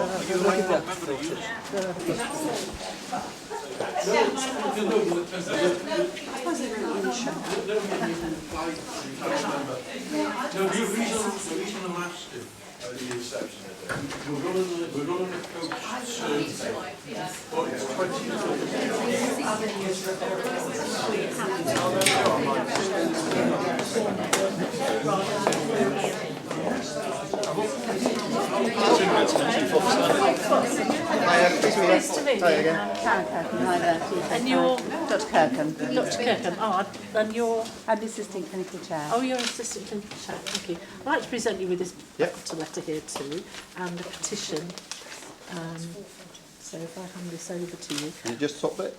We're running a coach but it's 20 Nice to meet you. Karen Kirkham, hi there. And you're Dr. Kirkham. Dr. Kirkham. Oh, and you're. I'm the assistant clinical chair. Oh, you're assistant clinical chair. Thank you. I'd like to present you with this letter here too, and a petition. So if I hand this over to you. Can you just stop it?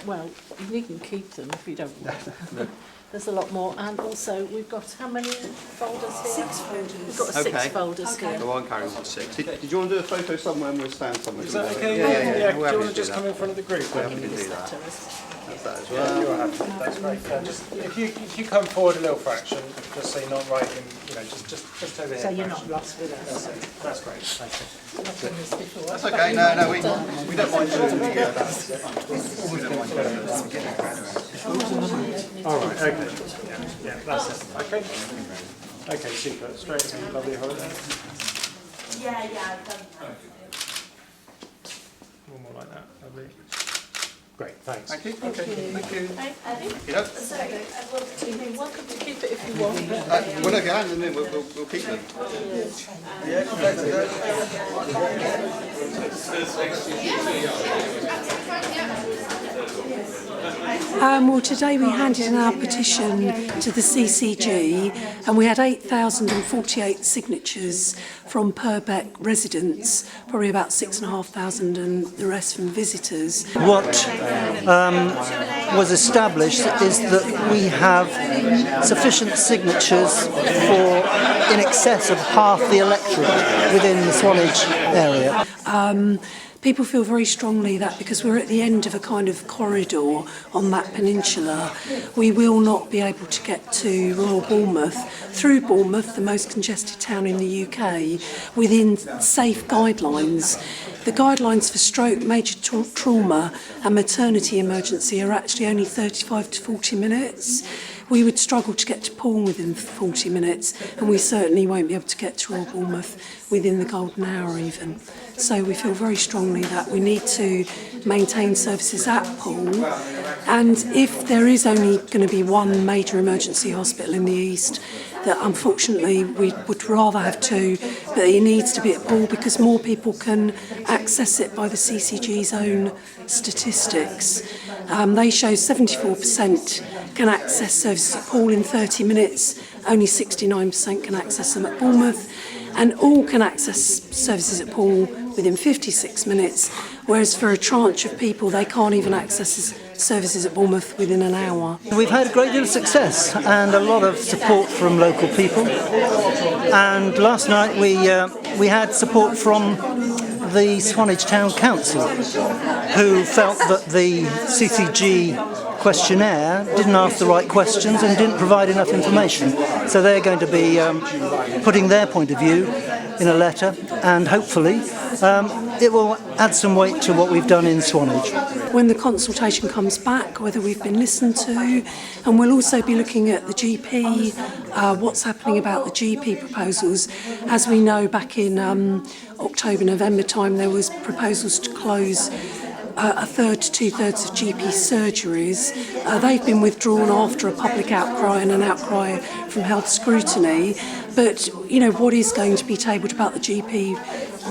Well, you can keep them if you don't want. No. There's a lot more, and also we've got how many folders here? 6 folders. We've got 6 folders here. Go on, Karen, got 6. Did you want to do a photo somewhere and we'll stand somewhere? Is that okay? Yeah. Do you want to just come in front of the group? We can do that. That's that as well. You're happy. That's great. Just if you come forward a little fraction, just so you're not writing, just over here. So you're not lost with us. That's great. Thank you. I've done this before. That's okay. No, we don't mind doing the All right. Okay. Yeah. That's it. Okay. Okay. Super. Straight in. Lovely holiday. Yeah, I've done that. One more like that. Lovely. Great. Thanks. Thank you. Okay. Thank you. You're welcome to keep it if you want. Well, if you hand them in, we'll keep them. Well, today we handed in our petition to the CCG and we had 8,048 signatures from Purbeck residents, probably about 6,500 and the rest from visitors. What was established is that we have sufficient signatures for in excess of half the electorate within the Swanage area. People feel very strongly that because we're at the end of a kind of corridor on that peninsula, we will not be able to get to Royal Bournemouth through Bournemouth, the most congested town in the UK, within safe guidelines. The guidelines for stroke, major trauma and maternity emergency are actually only 35 to 40 minutes. We would struggle to get to Poole within 40 minutes, and we certainly won't be able to get to Royal Bournemouth within the golden hour even. So we feel very strongly that we need to maintain services at Poole, and if there is only going to be one major emergency hospital in the east, that unfortunately we would rather have 2, but it needs to be at Poole because more people can access it by the CCG's own statistics. They show 74% can access services at Poole in 30 minutes, only 69% can access them at Bournemouth, and all can access services at Poole within 56 minutes, whereas for a tranche of people they can't even access services at Bournemouth within an hour. We've had a great deal of success and a lot of support from local people, and last night we had support from the Swanage Town Council, who felt that the CCG questionnaire didn't ask the right questions and didn't provide enough information. So they're going to be putting their point of view in a letter, and hopefully it will add some weight to what we've done in Swanage. When the consultation comes back, whether we've been listened to, and we'll also be looking at the GP, what's happening about the GP proposals. As we know, back in October, November time, there was proposals to close a third to 2/3 of GP surgeries. They've been withdrawn after a public outcry and an outcry from health scrutiny. But, what is going to be tabled about the GP?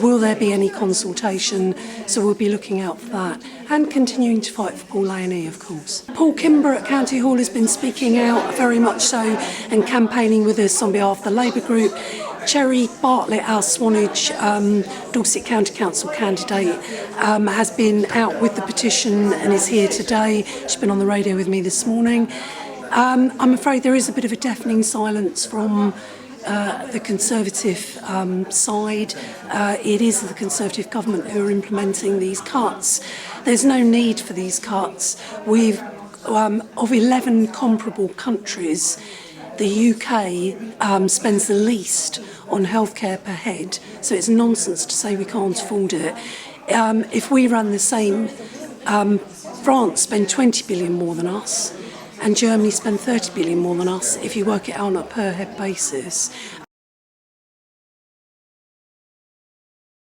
Will there be any consultation? So we'll be looking out for that and continuing to fight for Poole A&E, of course. Paul Kimber at County Hall has been speaking out very much so and campaigning with us on behalf of the Labour group. Cherry Bartlett, our Swanage Dorset County Council candidate, has been out with the petition and is here today. She's been on the radio with me this morning. I'm afraid there is a bit of a deafening silence from the Conservative side. It is the Conservative government who are implementing these cuts. There's no need for these cuts. We've of 11 comparable countries, the UK spends the least on healthcare per head, so it's nonsense to say we can't afford it. If we run the same, France spend 20 billion more than us, and Germany spend 30 billion more than us if you work it out on a per head basis.